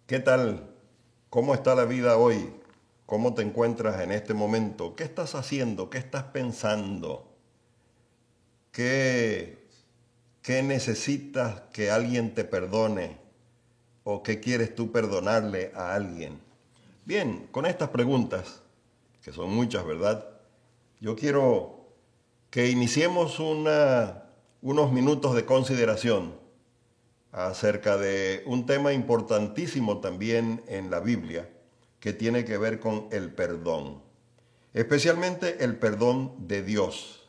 ¿Qué tal? ¿Cómo está la vida hoy? ¿Cómo te encuentras en este momento? ¿Qué estás haciendo? ¿Qué estás pensando? ¿Qué, qué necesitas que alguien te perdone? ¿O qué quieres tú perdonarle a alguien? Bien, con estas preguntas, que son muchas, ¿verdad? Yo quiero que iniciemos unos minutos de consideración acerca de un tema importantísimo también en la Biblia que tiene que ver con el perdón, especialmente el perdón de Dios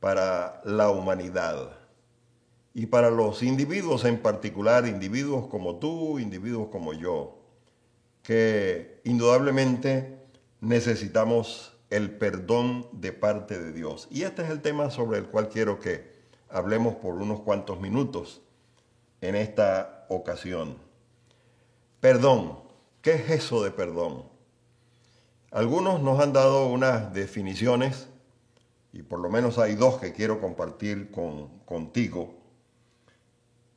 para la humanidad y para los individuos en particular, individuos como tú, individuos como yo, que indudablemente necesitamos el perdón de parte de Dios. Y este es el tema sobre el cual quiero que hablemos por unos cuantos minutos en esta ocasión. Perdón. ¿Qué es eso de perdón? Algunos nos han dado unas definiciones, y por lo menos hay dos que quiero compartir contigo,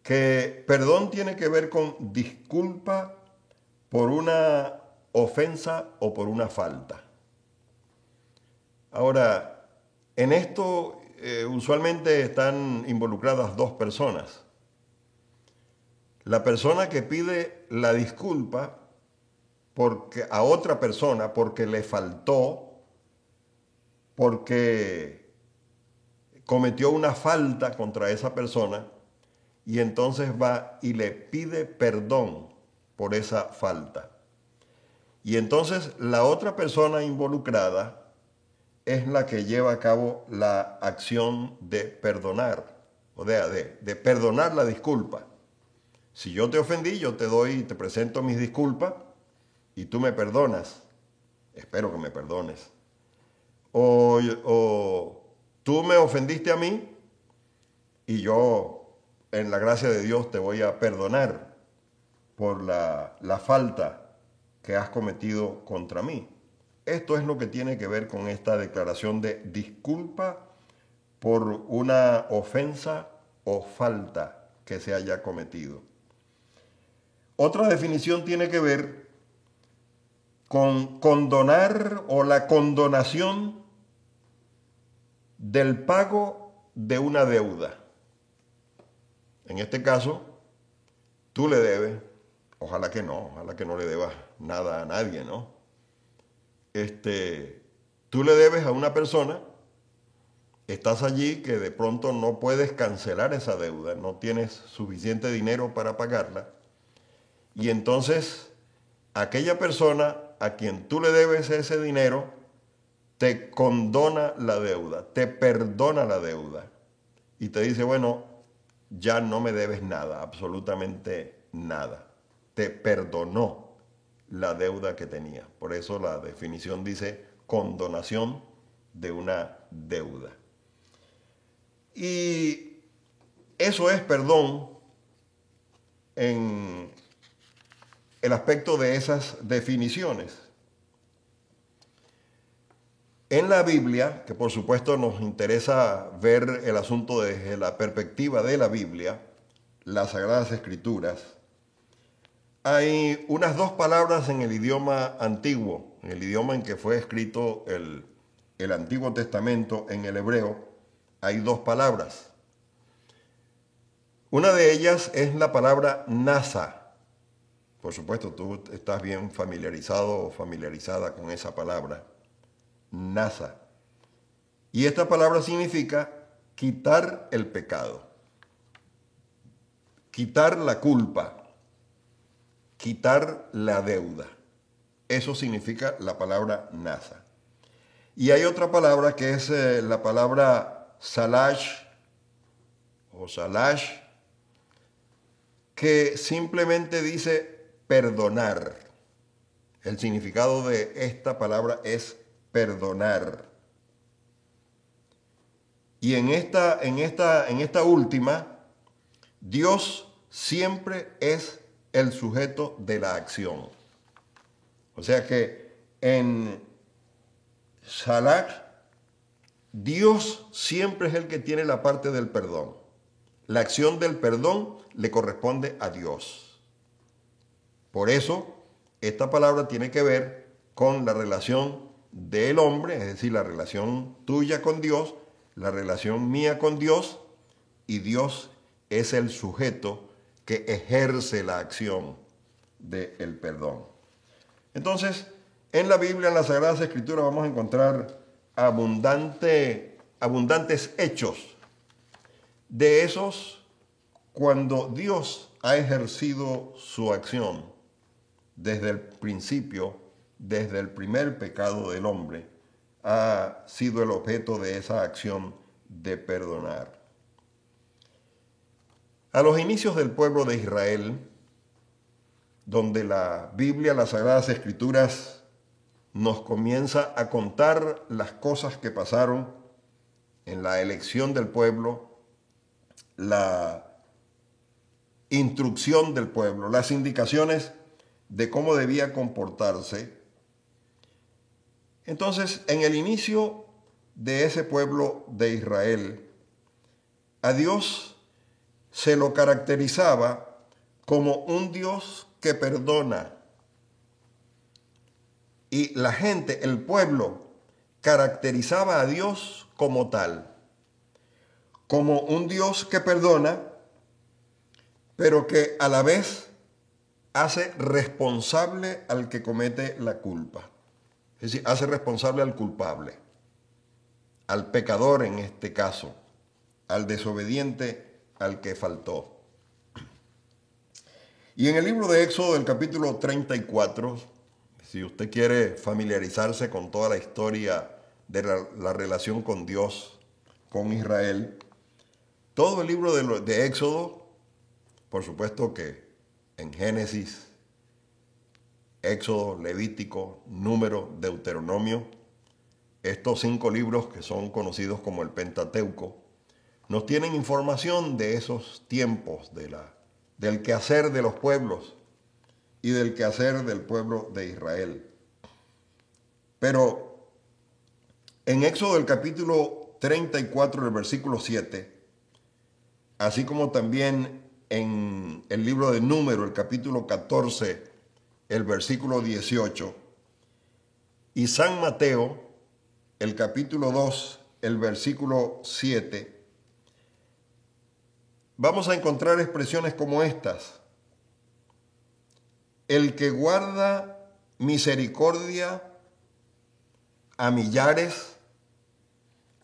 que perdón tiene que ver con disculpa por una ofensa o por una falta. Ahora, en esto usualmente están involucradas dos personas. La persona que pide la disculpa porque a otra persona porque le faltó, porque cometió una falta contra esa persona y entonces va y le pide perdón por esa falta. Y entonces la otra persona involucrada es la que lleva a cabo la acción de perdonar, o sea, de perdonar la disculpa. Si yo te ofendí, yo te presento mis disculpas y tú me perdonas. Espero que me perdones. O tú me ofendiste a mí y yo, en la gracia de Dios, te voy a perdonar por la falta que has cometido contra mí. Esto es lo que tiene que ver con esta declaración de disculpa por una ofensa o falta que se haya cometido. Otra definición tiene que ver con condonar o la condonación del pago de una deuda. En este caso, tú le debes, ojalá que no le debas nada a nadie, ¿no? Tú le debes a una persona, estás allí que de pronto no puedes cancelar esa deuda, no tienes suficiente dinero para pagarla, y entonces aquella persona a quien tú le debes ese dinero te condona la deuda, te perdona la deuda y te dice, bueno, ya no me debes nada, absolutamente nada. Te perdonó la deuda que tenía. Por eso la definición dice condonación de una deuda. Y eso es perdón en el aspecto de esas definiciones. En la Biblia, que por supuesto nos interesa ver el asunto desde la perspectiva de la Biblia, las Sagradas Escrituras, hay unas dos palabras en el idioma antiguo, en el idioma en que fue escrito el Antiguo Testamento, en el hebreo, hay dos palabras. Una de ellas es la palabra nasa. Por supuesto, tú estás bien familiarizado o familiarizada con esa palabra. Nasa. Y esta palabra significa quitar el pecado, quitar la culpa, quitar la deuda. Eso significa la palabra nasa. Y hay otra palabra que es la palabra salash o salash, que simplemente dice perdonar. El significado de esta palabra es perdonar. Y en esta última, Dios siempre es el sujeto de la acción. O sea que en Salah, Dios siempre es el que tiene la parte del perdón. La acción del perdón le corresponde a Dios. Por eso, esta palabra tiene que ver con la relación del hombre, es decir, la relación tuya con Dios, la relación mía con Dios, y Dios es el sujeto que ejerce la acción del perdón. Entonces, en la Biblia, en las Sagradas Escrituras, vamos a encontrar abundantes hechos de esos cuando Dios ha ejercido su acción desde el principio, desde el primer pecado del hombre, ha sido el objeto de esa acción de perdonar. A los inicios del pueblo de Israel, donde la Biblia, las Sagradas Escrituras, nos comienza a contar las cosas que pasaron en la elección del pueblo, la instrucción del pueblo, las indicaciones de cómo debía comportarse. Entonces, en el inicio de ese pueblo de Israel, a Dios se lo caracterizaba como un Dios que perdona. Y la gente, el pueblo, caracterizaba a Dios como tal, como un Dios que perdona, pero que a la vez hace responsable al que comete la culpa. Es decir, hace responsable al culpable, al pecador en este caso, al desobediente, al que faltó. Y en el libro de Éxodo, del capítulo 34, si usted quiere familiarizarse con toda la historia de la relación con Dios, con Israel, todo el libro de Éxodo, por supuesto que en Génesis, Éxodo, Levítico, Número, Deuteronomio, estos 5 libros que son conocidos como el Pentateuco, nos tienen información de esos tiempos, del quehacer de los pueblos y del quehacer del pueblo de Israel. Pero en Éxodo, el capítulo 34, el versículo 7, así como también en el libro de Número, el capítulo 14, el versículo 18, y San Mateo, el capítulo 2, el versículo 7, vamos a encontrar expresiones como estas: el que guarda misericordia a millares,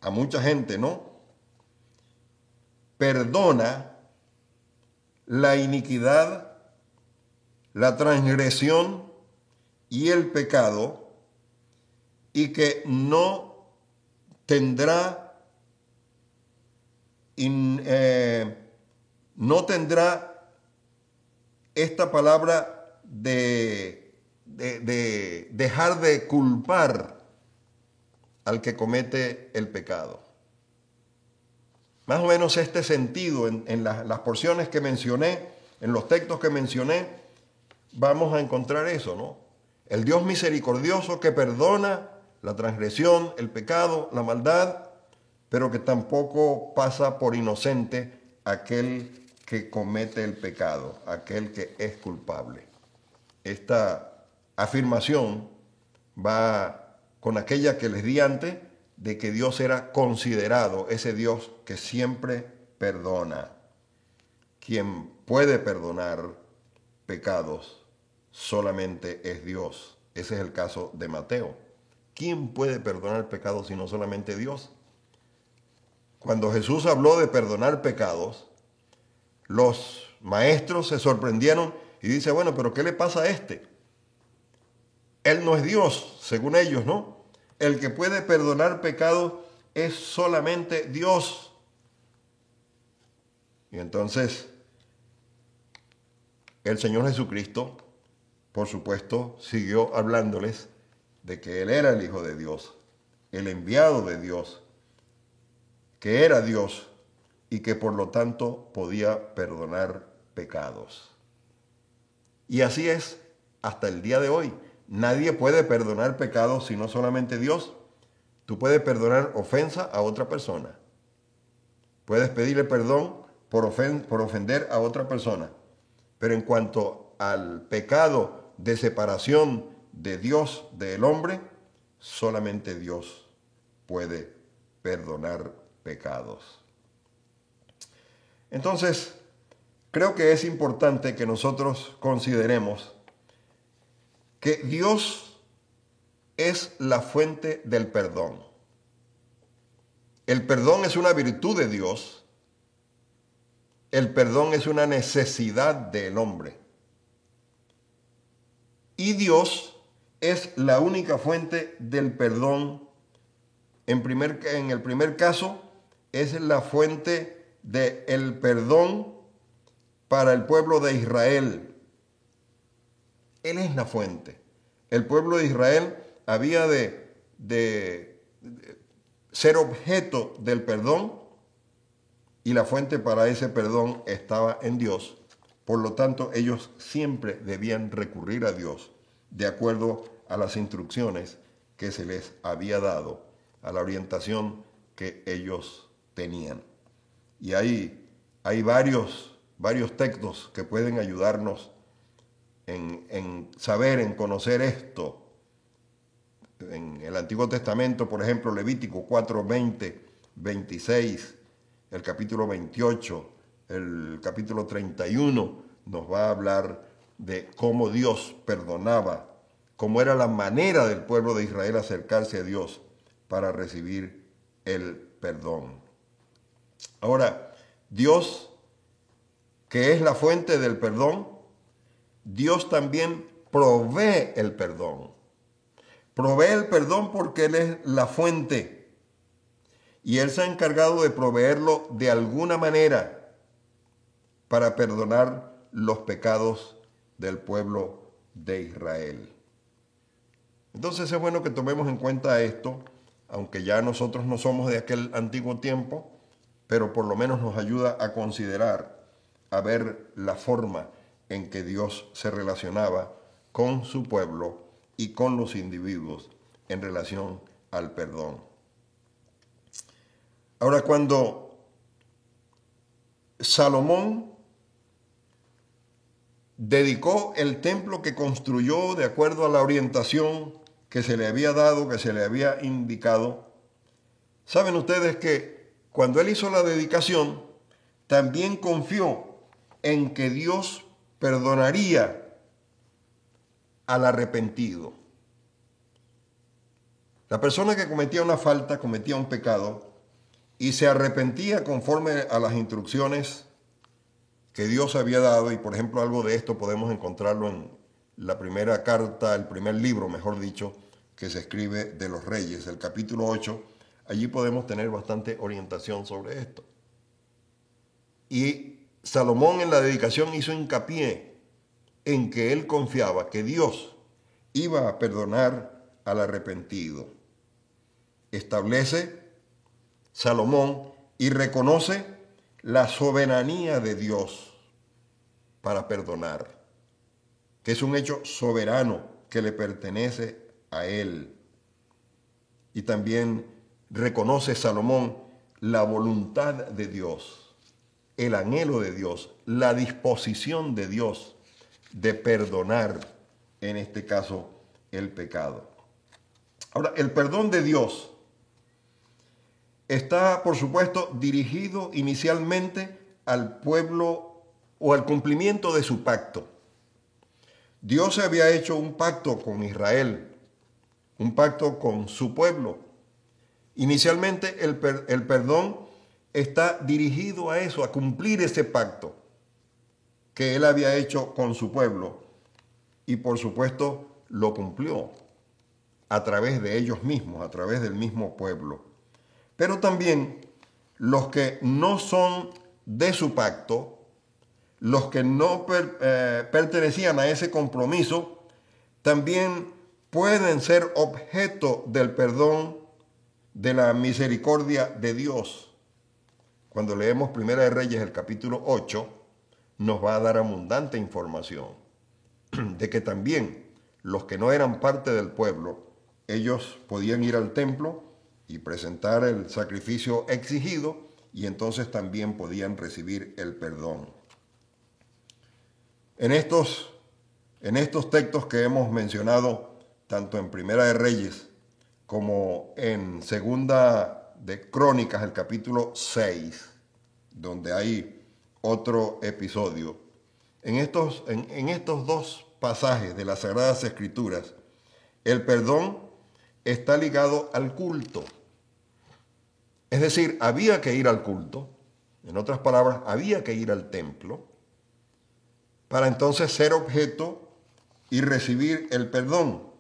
a mucha gente, ¿no? Perdona la iniquidad, la transgresión y el pecado, y que no tendrá esta palabra de dejar de culpar al que comete el pecado. Más o menos este sentido en las porciones que mencioné, en los textos que mencioné, vamos a encontrar eso, ¿no? El Dios misericordioso que perdona la transgresión, el pecado, la maldad, pero que tampoco pasa por inocente aquel que comete el pecado, aquel que es culpable. Esta afirmación va con aquella que les di antes, de que Dios era considerado ese Dios que siempre perdona. Quien puede perdonar pecados solamente es Dios. Ese es el caso de Mateo. ¿Quién puede perdonar pecados sino solamente Dios? Cuando Jesús habló de perdonar pecados, los maestros se sorprendieron y dice, bueno, pero ¿qué le pasa a este? Él no es Dios, según ellos, ¿no? El que puede perdonar pecados es solamente Dios. Y entonces, el Señor Jesucristo, por supuesto, siguió hablándoles de que Él era el Hijo de Dios, el enviado de Dios, que era Dios y que por lo tanto podía perdonar pecados. Y así es hasta el día de hoy. Nadie puede perdonar pecados sino solamente Dios. Tú puedes perdonar ofensa a otra persona. Puedes pedirle perdón por ofender a otra persona. Pero en cuanto al pecado de separación de Dios del hombre, solamente Dios puede perdonar pecados. Entonces, creo que es importante que nosotros consideremos que Dios es la fuente del perdón. El perdón es una virtud de Dios. El perdón es una necesidad del hombre. Y Dios es la única fuente del perdón. En el primer caso, es la fuente del perdón para el pueblo de Israel. Él es la fuente. El pueblo de Israel había de ser objeto del perdón y la fuente para ese perdón estaba en Dios. Por lo tanto, ellos siempre debían recurrir a Dios de acuerdo a las instrucciones que se les había dado, a la orientación que ellos tenían. Y hay varios textos que pueden ayudarnos en saber, en conocer esto. En el Antiguo Testamento, por ejemplo, Levítico 4, 20, 26, el capítulo 28, el capítulo 31, nos va a hablar de cómo Dios perdonaba, cómo era la manera del pueblo de Israel acercarse a Dios para recibir el perdón. Ahora, Dios, que es la fuente del perdón, Dios también provee el perdón. Provee el perdón porque Él es la fuente y Él se ha encargado de proveerlo de alguna manera para perdonar los pecados del pueblo de Israel. Entonces es bueno que tomemos en cuenta esto, aunque ya nosotros no somos de aquel antiguo tiempo, pero por lo menos nos ayuda a considerar, a ver la forma en que Dios se relacionaba con su pueblo y con los individuos en relación al perdón. Ahora, cuando Salomón dedicó el templo que construyó de acuerdo a la orientación que se le había dado, que se le había indicado, saben ustedes que cuando él hizo la dedicación, también confió en que Dios perdonaría al arrepentido. La persona que cometía una falta, cometía un pecado y se arrepentía conforme a las instrucciones que Dios había dado, y por ejemplo algo de esto podemos encontrarlo en la primera carta, el primer libro, mejor dicho, que se escribe de los Reyes, el capítulo 8, allí podemos tener bastante orientación sobre esto. Y Salomón en la dedicación hizo hincapié en que él confiaba que Dios iba a perdonar al arrepentido. Establece Salomón y reconoce la soberanía de Dios para perdonar, que es un hecho soberano que le pertenece a él. Y también reconoce Salomón la voluntad de Dios, el anhelo de Dios, la disposición de Dios de perdonar, en este caso, el pecado. Ahora, el perdón de Dios está, por supuesto, dirigido inicialmente al pueblo o al cumplimiento de su pacto. Dios había hecho un pacto con Israel, un pacto con su pueblo. Inicialmente el perdón está dirigido a eso, a cumplir ese pacto que él había hecho con su pueblo. Y por supuesto lo cumplió a través de ellos mismos, a través del mismo pueblo. Pero también los que no son de su pacto, los que no pertenecían a ese compromiso, también pueden ser objeto del perdón, de la misericordia de Dios. Cuando leemos Primera de Reyes, el capítulo 8, nos va a dar abundante información de que también los que no eran parte del pueblo, ellos podían ir al templo y presentar el sacrificio exigido, y entonces también podían recibir el perdón. En estos En estos textos que hemos mencionado, tanto en Primera de Reyes como en Segunda de Crónicas, el capítulo 6, donde hay otro episodio, en estos dos pasajes de las Sagradas Escrituras, el perdón está ligado al culto. Es decir, había que ir al culto, en otras palabras, había que ir al templo, para entonces ser objeto y recibir el perdón.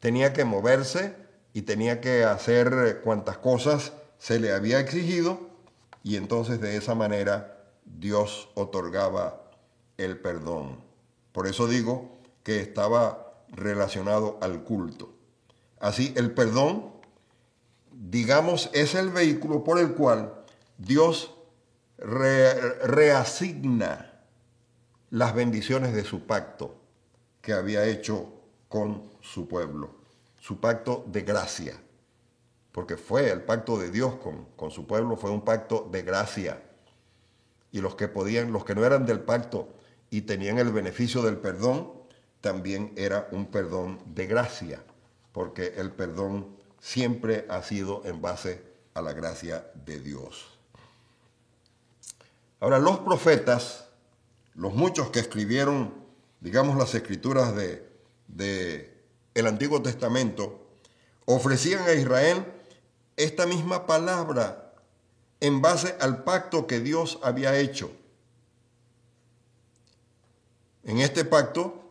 Tenía que moverse y tenía que hacer cuantas cosas se le había exigido, y entonces de esa manera Dios otorgaba el perdón. Por eso digo que estaba relacionado al culto. Así, el perdón, digamos, es el vehículo por el cual Dios reasigna las bendiciones de su pacto que había hecho con su pueblo, su pacto de gracia, porque fue el pacto de Dios con su pueblo, fue un pacto de gracia, y los que no eran del pacto y tenían el beneficio del perdón, también era un perdón de gracia, porque el perdón siempre ha sido en base a la gracia de Dios. Ahora, los profetas, los muchos que escribieron, digamos, las escrituras de el Antiguo Testamento, ofrecían a Israel esta misma palabra en base al pacto que Dios había hecho. En este pacto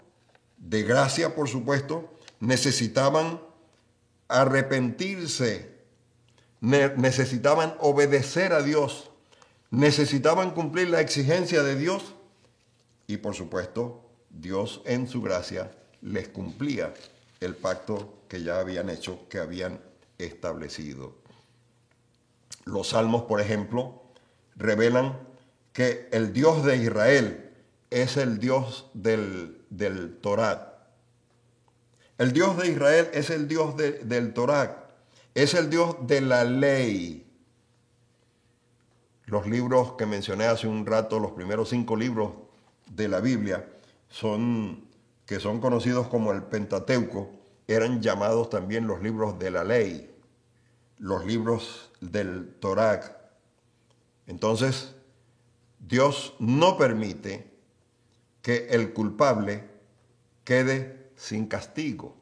de gracia, por supuesto, necesitaban arrepentirse, necesitaban obedecer a Dios, necesitaban cumplir la exigencia de Dios, y por supuesto, Dios en su gracia les cumplía el pacto que ya habían hecho, que habían establecido. Los salmos, por ejemplo, revelan que el Dios de Israel es el Dios del Torá. El Dios de Israel es el Dios del Torá, es el Dios de la ley. Los libros que mencioné hace un rato, los primeros 5 libros de la Biblia, que son conocidos como el Pentateuco, eran llamados también los libros de la ley, los libros del Torá. Entonces, Dios no permite que el culpable quede sin castigo.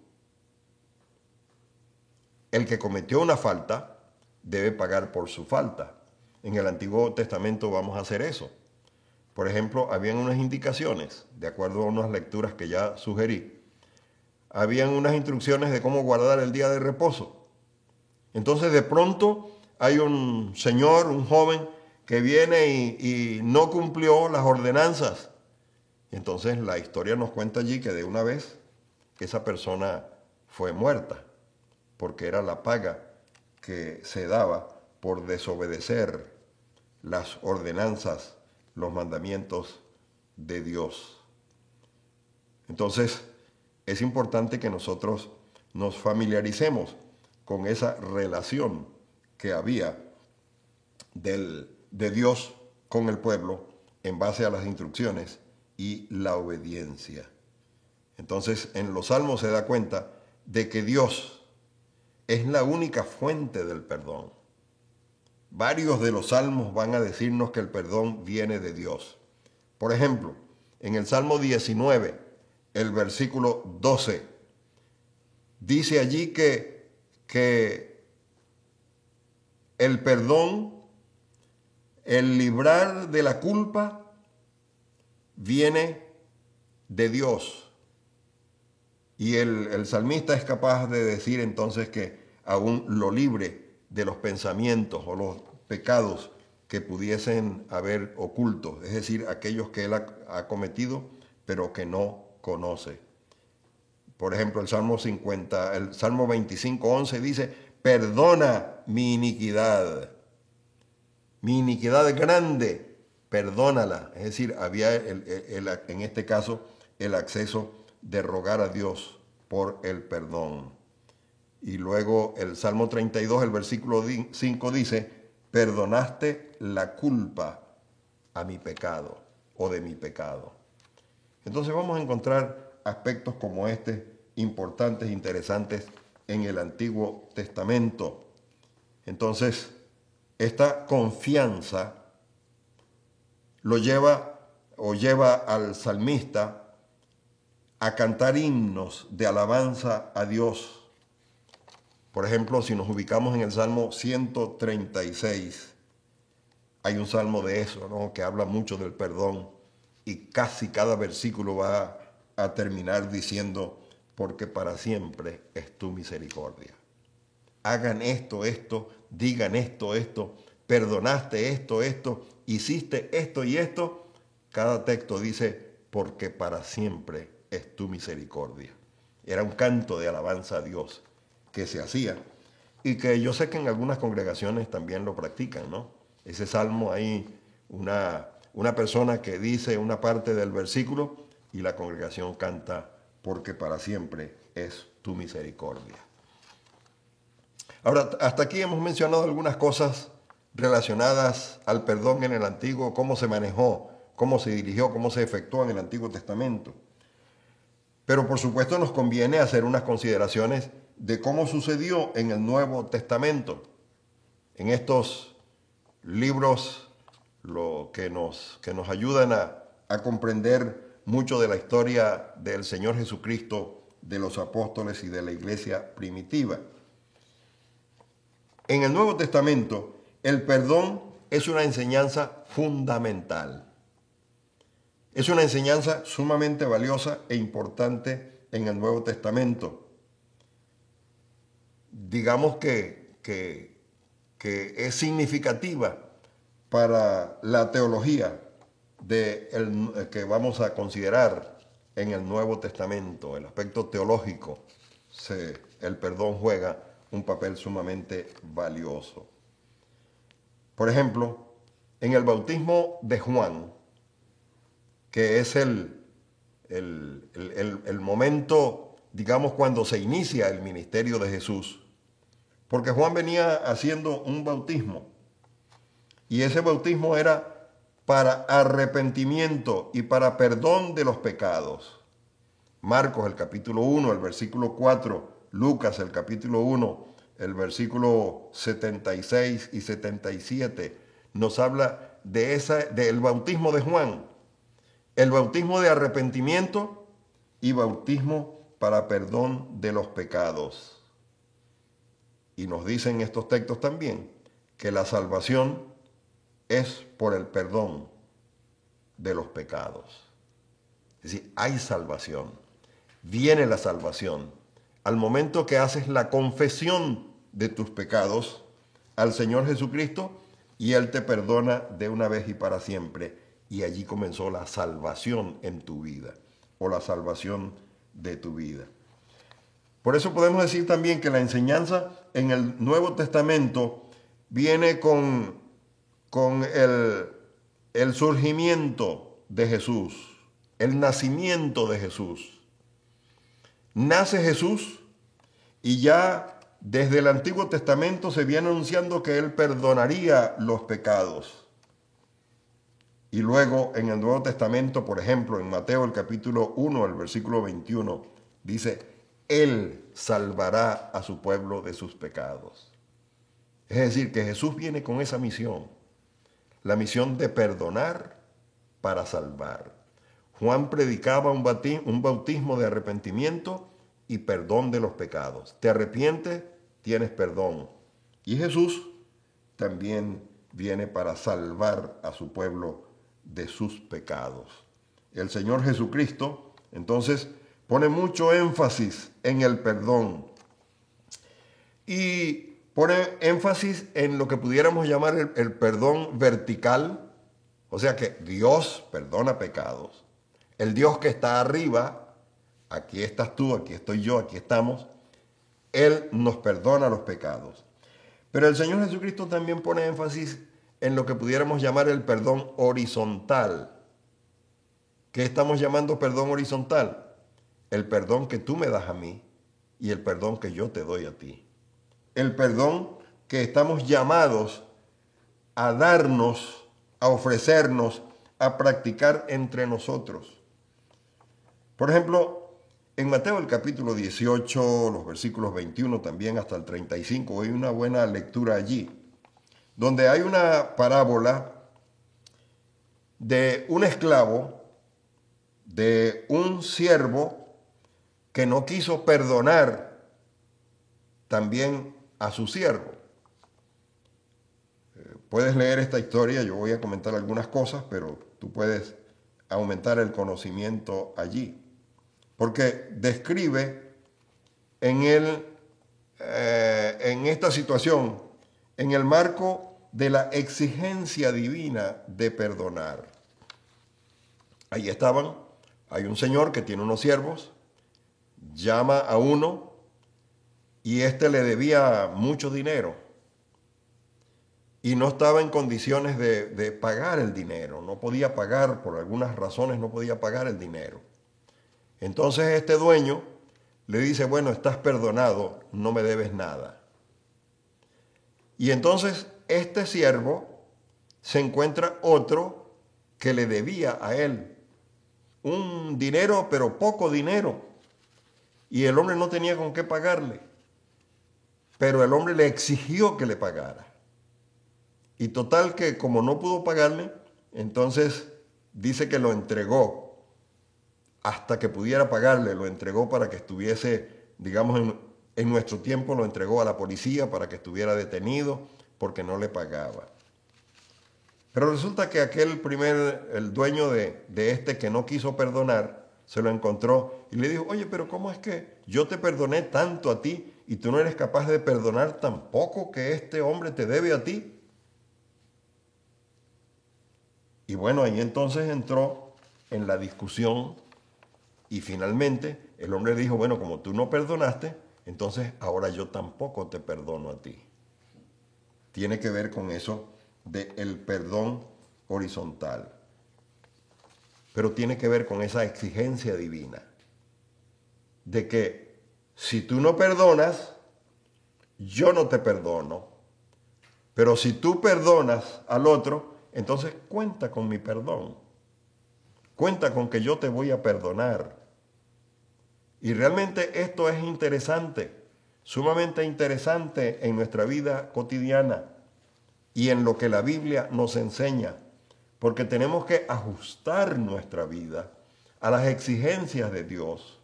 El que cometió una falta debe pagar por su falta. En el Antiguo Testamento vamos a hacer eso. Por ejemplo, habían unas indicaciones, de acuerdo a unas lecturas que ya sugerí. Habían unas instrucciones de cómo guardar el día de reposo. Entonces, de pronto, hay un señor, un joven, que viene y no cumplió las ordenanzas. Entonces, la historia nos cuenta allí que de una vez esa persona fue muerta, porque era la paga que se daba por desobedecer las ordenanzas, los mandamientos de Dios. Entonces, es importante que nosotros nos familiaricemos con esa relación que había de Dios con el pueblo en base a las instrucciones y la obediencia. Entonces, en los Salmos se da cuenta de que Dios es la única fuente del perdón. Varios de los salmos van a decirnos que el perdón viene de Dios. Por ejemplo, en el Salmo 19, el versículo 12, dice allí que el perdón, el librar de la culpa, viene de Dios. Y el salmista es capaz de decir entonces que aún lo libre de los pensamientos o los pecados que pudiesen haber ocultos, es decir, aquellos que él ha cometido, pero que no conoce. Por ejemplo, el Salmo 25:11 dice, perdona mi iniquidad grande, perdónala. Es decir, había en este caso el acceso de rogar a Dios por el perdón. Y luego el Salmo 32, el versículo 5 dice, perdonaste la culpa a mi pecado o de mi pecado. Entonces vamos a encontrar aspectos como este, importantes, interesantes, en el Antiguo Testamento. Entonces, esta confianza lo lleva al salmista a cantar himnos de alabanza a Dios. Por ejemplo, si nos ubicamos en el Salmo 136, hay un salmo de eso, ¿no?, que habla mucho del perdón, y casi cada versículo va a terminar diciendo: porque para siempre es tu misericordia. Hagan esto, digan esto, perdonaste esto, hiciste esto y esto. Cada texto dice: porque para siempre es tu misericordia. Era un canto de alabanza a Dios que se hacía y que yo sé que en algunas congregaciones también lo practican, ¿no? Ese salmo, hay una persona que dice una parte del versículo y la congregación canta: porque para siempre es tu misericordia. Ahora, hasta aquí hemos mencionado algunas cosas relacionadas al perdón en el Antiguo, cómo se manejó, cómo se dirigió, cómo se efectuó en el Antiguo Testamento. Pero por supuesto nos conviene hacer unas consideraciones de cómo sucedió en el Nuevo Testamento. En estos libros que nos ayudan a comprender mucho de la historia del Señor Jesucristo, de los apóstoles y de la iglesia primitiva. En el Nuevo Testamento, el perdón es una enseñanza fundamental. Es una enseñanza sumamente valiosa e importante en el Nuevo Testamento. Digamos que es significativa para la teología que vamos a considerar en el Nuevo Testamento. El aspecto teológico, el perdón juega un papel sumamente valioso. Por ejemplo, en el bautismo de Juan, que es el momento, digamos, cuando se inicia el ministerio de Jesús, porque Juan venía haciendo un bautismo, y ese bautismo era para arrepentimiento y para perdón de los pecados. Marcos, el capítulo 1, el versículo 4, Lucas, el capítulo 1, el versículo 76 y 77, nos habla del bautismo de Juan, el bautismo de arrepentimiento y bautismo para perdón de los pecados. Y nos dicen estos textos también que la salvación es por el perdón de los pecados. Es decir, hay salvación, viene la salvación al momento que haces la confesión de tus pecados al Señor Jesucristo, y Él te perdona de una vez y para siempre, y allí comenzó la salvación en tu vida, o la salvación de tu vida. Por eso podemos decir también que la enseñanza en el Nuevo Testamento viene con el surgimiento de Jesús, el nacimiento de Jesús. Nace Jesús y ya desde el Antiguo Testamento se viene anunciando que Él perdonaría los pecados. Y luego en el Nuevo Testamento, por ejemplo, en Mateo el capítulo 1, el versículo 21, dice: Él salvará a su pueblo de sus pecados. Es decir, que Jesús viene con esa misión, la misión de perdonar para salvar. Juan predicaba un bautismo de arrepentimiento y perdón de los pecados. Te arrepientes, tienes perdón. Y Jesús también viene para salvar a su pueblo de sus pecados. El Señor Jesucristo, entonces, pone mucho énfasis en el perdón y pone énfasis en lo que pudiéramos llamar el perdón vertical, o sea que Dios perdona pecados. El Dios que está arriba, aquí estás tú, aquí estoy yo, aquí estamos, Él nos perdona los pecados. Pero el Señor Jesucristo también pone énfasis en lo que pudiéramos llamar el perdón horizontal. ¿Qué estamos llamando perdón horizontal? El perdón que tú me das a mí y el perdón que yo te doy a ti. El perdón que estamos llamados a darnos, a ofrecernos, a practicar entre nosotros. Por ejemplo, en Mateo el capítulo 18, los versículos 21 también hasta el 35, hay una buena lectura allí, donde hay una parábola de un esclavo, de un siervo que no quiso perdonar también a su siervo. Puedes leer esta historia, yo voy a comentar algunas cosas, pero tú puedes aumentar el conocimiento allí, porque describe en esta situación, en el marco de la exigencia divina de perdonar. Ahí estaban, hay un señor que tiene unos siervos, llama a uno y éste le debía mucho dinero y no estaba en condiciones de pagar el dinero, no podía pagar, por algunas razones no podía pagar el dinero. Entonces este dueño le dice, bueno, estás perdonado, no me debes nada. Y entonces este siervo se encuentra otro que le debía a él un dinero, pero poco dinero. Y el hombre no tenía con qué pagarle. Pero el hombre le exigió que le pagara. Y total que como no pudo pagarle, entonces dice que lo entregó hasta que pudiera pagarle, lo entregó para que estuviese, digamos, en nuestro tiempo lo entregó a la policía para que estuviera detenido porque no le pagaba. Pero resulta que el dueño de este que no quiso perdonar, se lo encontró y le dijo, oye, pero ¿cómo es que yo te perdoné tanto a ti y tú no eres capaz de perdonar tampoco que este hombre te debe a ti? Y bueno, ahí entonces entró en la discusión y finalmente el hombre dijo, bueno, como tú no perdonaste, entonces ahora yo tampoco te perdono a ti. Tiene que ver con eso del perdón horizontal. Pero tiene que ver con esa exigencia divina de que si tú no perdonas, yo no te perdono. Pero si tú perdonas al otro, entonces cuenta con mi perdón. Cuenta con que yo te voy a perdonar. Y realmente esto es interesante, sumamente interesante en nuestra vida cotidiana y en lo que la Biblia nos enseña, porque tenemos que ajustar nuestra vida a las exigencias de Dios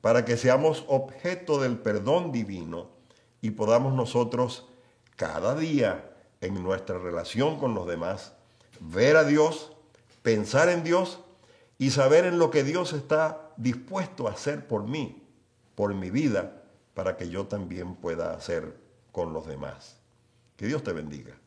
para que seamos objeto del perdón divino y podamos nosotros cada día en nuestra relación con los demás ver a Dios, pensar en Dios y saber en lo que Dios está dispuesto a hacer por mí, por mi vida, para que yo también pueda hacer con los demás. Que Dios te bendiga.